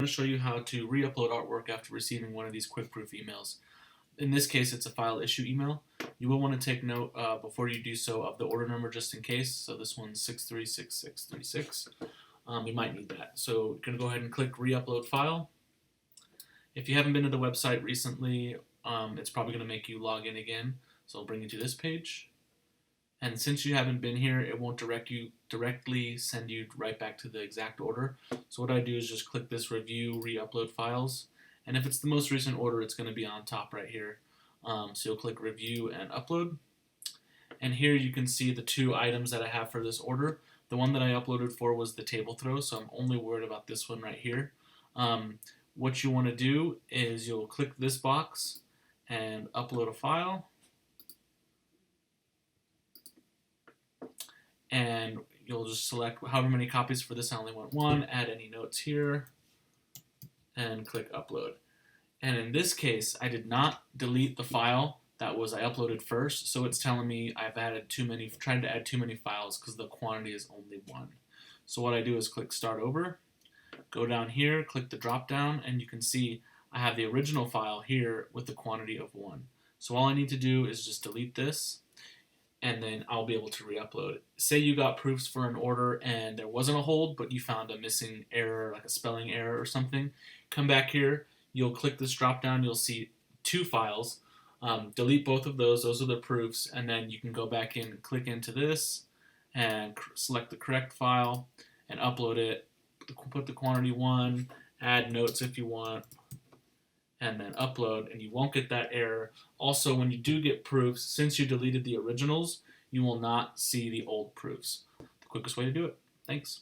I'm going to show you how to re-upload artwork after receiving one of these quick proof emails. In this case, it's a file issue email. You will want to take note before you do so of the order number just in case. So this one's 636636. You might need that. So you're going to go ahead and click re-upload file. If you haven't been to the website recently, it's probably going to make you log in again. So I'll bring you to this page. And since you haven't been here, it won't directly send you right back to the exact order. So what I do is just click this review, re-upload files. And if it's the most recent order, it's going to be on top right here. So you'll click review and upload. And here you can see the two items that I have for this order. The one that I uploaded for was the table throw, so I'm only worried about this one right here. What you want to do is you'll click this box and upload a file. And you'll just select however many copies for this. I only want one. Add any notes here and click upload. And in this case, I did not delete the file that I uploaded first, so it's telling me I've tried to add too many files because the quantity is only one. So what I do is click start over, go down here, click the drop down, and you can see I have the original file here with the quantity of 1. So all I need to do is just delete this, and then I'll be able to re-upload it. Say you got proofs for an order and there wasn't a hold, but you found a missing error, like a spelling error or something. Come back here, you'll click this drop down, you'll see 2 files. Delete both of those are the proofs, and then you can go back in and click into this and select the correct file and upload it. Put the quantity 1, add notes if you want, and then upload, and you won't get that error. Also, when you do get proofs, since you deleted the originals, you will not see the old proofs. The quickest way to do it. Thanks.